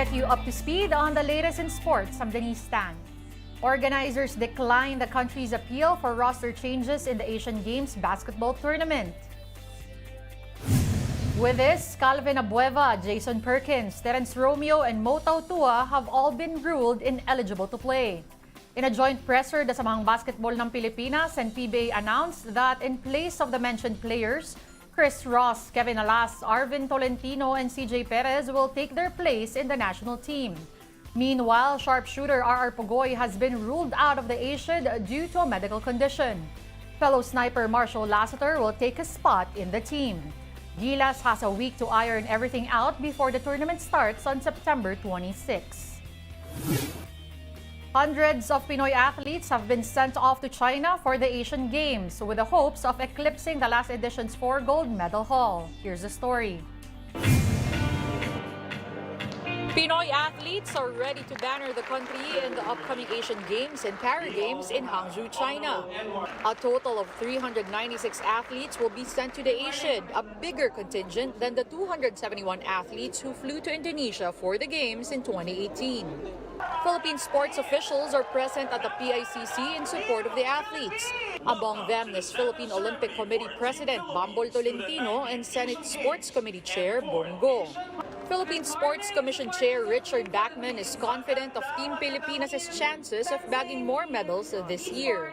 get you up to speed on the latest in sports. I'm Denise Tan. Organizers declined the country's appeal for roster changes in the Asian Games basketball tournament. With this, Calvin Abueva, Jason Perkins, Terence Romeo, and Motau Tua have all been ruled ineligible to play. In a joint presser, the Samahang Basketball ng Pilipinas and PBA announced that in place of the mentioned players, Chris Ross, Kevin Alas, Arvin Tolentino, and CJ Perez will take their place in the national team. Meanwhile, sharpshooter RR Pogoy has been ruled out of the ASIAD due to a medical condition. Fellow sniper Marshall Lassiter will take his spot in the team. Gilas has a week to iron everything out before the tournament starts on September 26. Hundreds of Pinoy athletes have been sent off to China for the Asian Games with the hopes of eclipsing the last edition's 4 gold medal haul. Here's the story. Pinoy athletes are ready to banner the country in the upcoming Asian Games and Para Games in Hangzhou, China. A total of 396 athletes will be sent to the ASIAD, a bigger contingent than the 271 athletes who flew to Indonesia for the Games in 2018. Philippine sports officials are present at the PICC in support of the athletes. Among them is Philippine Olympic Committee President Bambol Tolentino and Senate Sports Committee Chair Bongo. Philippine Sports Commission Chair Richard Bachman is confident of Team Pilipinas' chances of bagging more medals this year.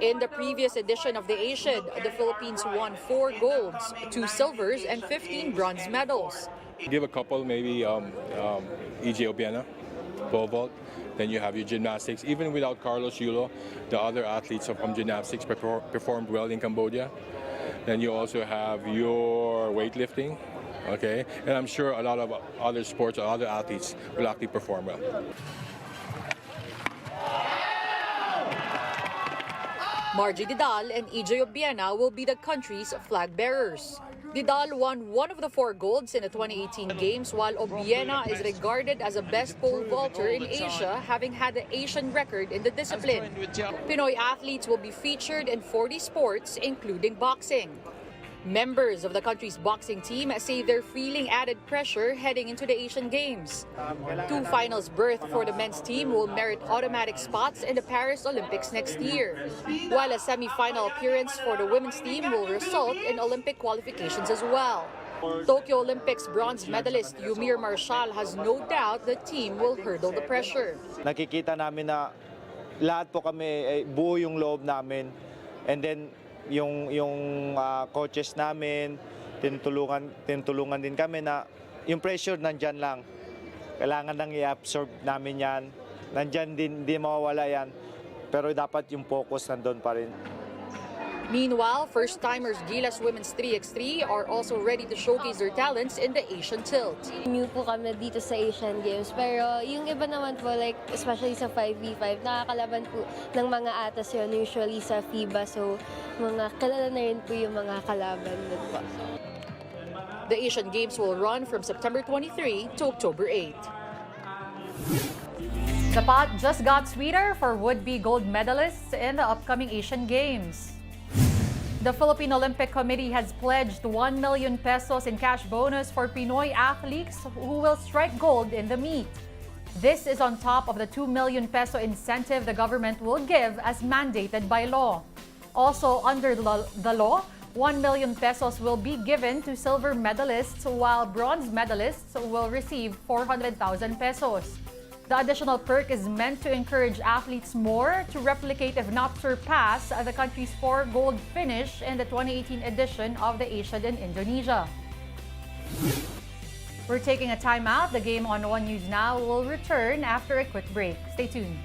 In the previous edition of the ASIAD, the Philippines won 4 golds, 2 silvers, and 15 bronze medals. Give a couple, maybe EJ Obiena, pole vault. Then you have your gymnastics. Even without Carlos Yulo, the other athletes from gymnastics performed well in Cambodia. Then you also have your weightlifting. Okay, and I'm sure a lot of other sports or other athletes will actually perform well. Margie Didal and EJ Obiena will be the country's flag bearers. Didal won one of the 4 golds in the 2018 Games, while Obiena is regarded as the best pole vaulter in Asia, having had the Asian record in the discipline. Pinoy athletes will be featured in 40 sports, including boxing. Members of the country's boxing team say they're feeling added pressure heading into the Asian Games. 2 finals berths for the men's team will merit automatic spots in the Paris Olympics next year, while a semi-final appearance for the women's team will result in Olympic qualifications as well. Tokyo Olympics bronze medalist Yumir Marshall has no doubt the team will hurdle the pressure. Nakikita namin na lahat po kami buo yung loob namin, and then yung coaches namin, tinutulungan din kami na yung pressure nandyan lang. Kailangan nang i-absorb namin yan. Nandyan din, hindi mawawala yan. Pero dapat yung focus nandun pa rin. Meanwhile, first-timers Gilas Women's 3x3 are also ready to showcase their talents in the Asian tilt. New po kami dito sa Asian Games, pero yung iba naman po, like especially sa 5v5, nakakalaban po ng mga atas yun, usually sa FIBA, so mga kilala na rin po yung mga kalaban doon po. The Asian Games will run from September 23 to October 8. The pot just got sweeter for would-be gold medalists in the upcoming Asian Games. The Philippine Olympic Committee has pledged 1 million pesos in cash bonus for Pinoy athletes who will strike gold in the meet. This is on top of the 2 million peso incentive the government will give as mandated by law. Also, under the law, 1 million pesos will be given to silver medalists, while bronze medalists will receive 400,000 pesos. The additional perk is meant to encourage athletes more to replicate, if not surpass, the country's 4 gold finish in the 2018 edition of the ASIAD in Indonesia. We're taking a timeout. The Game on One News Now will return after a quick break. Stay tuned.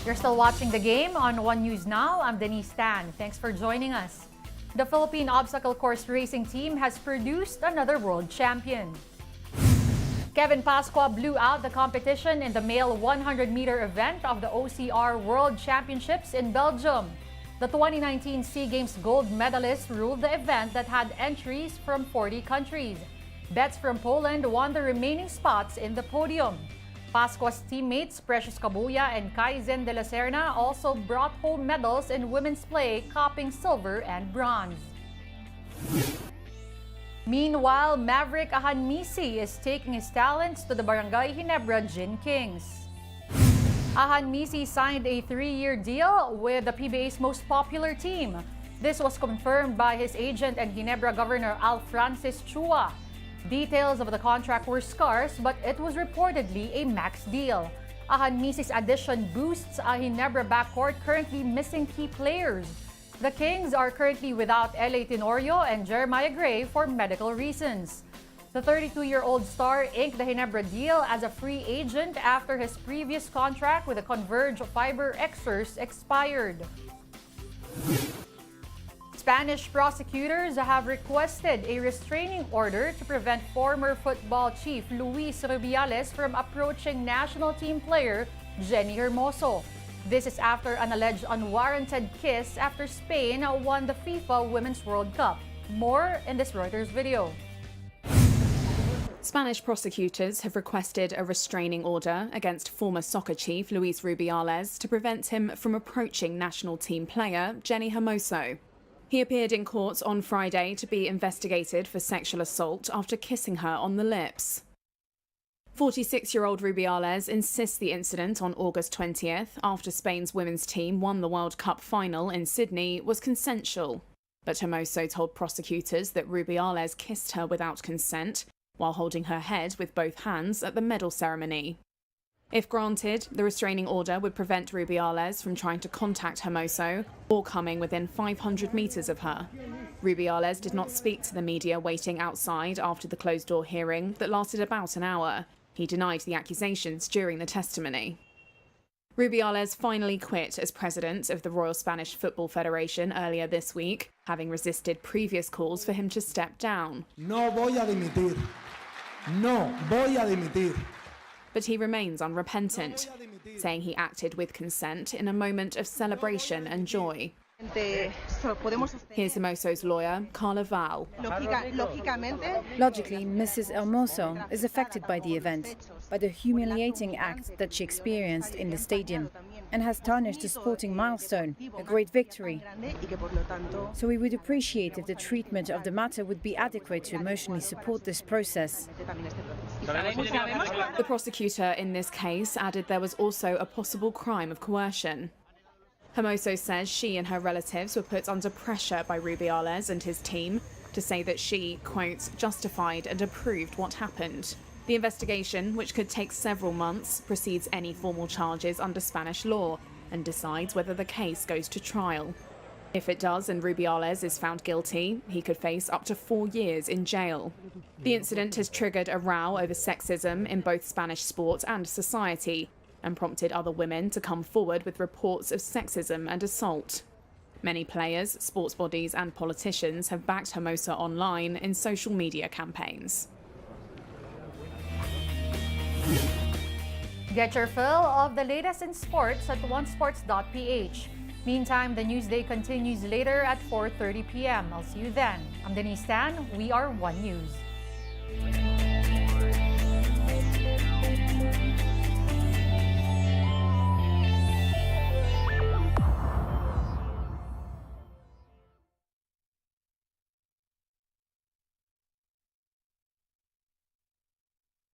You're still watching the game on One News Now. I'm Denise Tan. Thanks for joining us. The Philippine obstacle course racing team has produced another world champion. Kevin Pascua blew out the competition in the male 100-meter event of the OCR World Championships in Belgium. The 2019 SEA Games gold medalist ruled the event that had entries from 40 countries. Bets from Poland won the remaining spots in the podium. Pascua's teammates Precious Cabuya and Kaizen de la Serna also brought home medals in women's play, copping silver and bronze. Meanwhile, Maverick Ahanmisi is taking his talents to the Barangay Ginebra Gin Kings. Ahanmisi signed a 3-year deal with the PBA's most popular team. This was confirmed by his agent and Ginebra Governor Al Francis Chua. Details of the contract were scarce, but it was reportedly a max deal. Ahanmisi's addition boosts a Ginebra backcourt currently missing key players. The Kings are currently without L.A. Tenorio and Jeremiah Gray for medical reasons. The 32-year-old star inked the Ginebra deal as a free agent after his previous contract with the Converge Fiber Xers expired. Spanish prosecutors have requested a restraining order to prevent former football chief Luis Rubiales from approaching national team player Jenny Hermoso. This is after an alleged unwarranted kiss after Spain won the FIFA Women's World Cup. More in this Reuters video. Spanish prosecutors have requested a restraining order against former soccer chief Luis Rubiales to prevent him from approaching national team player Jenny Hermoso. He appeared in court on Friday to be investigated for sexual assault after kissing her on the lips. 46-year-old Rubiales insists the incident on August 20th, after Spain's women's team won the World Cup final in Sydney, was consensual. But Hermoso told prosecutors that Rubiales kissed her without consent, while holding her head with both hands at the medal ceremony. If granted, the restraining order would prevent Rubiales from trying to contact Hermoso or coming within 500 metres of her. Rubiales did not speak to the media waiting outside after the closed-door hearing that lasted about an hour. He denied the accusations during the testimony. Rubiales finally quit as president of the Royal Spanish Football Federation earlier this week, having resisted previous calls for him to step down. No voy a dimitir. No voy a dimitir. But he remains unrepentant, saying he acted with consent in a moment of celebration and joy. Here's Hermoso's lawyer, Carla Val. Logically, Mrs. Hermoso is affected by the event, by the humiliating act that she experienced in the stadium, and has tarnished a sporting milestone, a great victory. So we would appreciate if the treatment of the matter would be adequate to emotionally support this process. The prosecutor in this case added there was also a possible crime of coercion. Hermoso says she and her relatives were put under pressure by Rubiales and his team to say that she, quote, justified and approved what happened. The investigation, which could take several months, precedes any formal charges under Spanish law and decides whether the case goes to trial. If it does and Rubiales is found guilty, he could face up to 4 years in jail. The incident has triggered a row over sexism in both Spanish sport and society, and prompted other women to come forward with reports of sexism and assault. Many players, sports bodies and politicians have backed Hermoso online in social media campaigns. Get your fill of the latest in sports at onesports.ph. Meantime, the Newsday continues later at 4:30 p.m. I'll see you then. I'm Denise Tan. We are One News.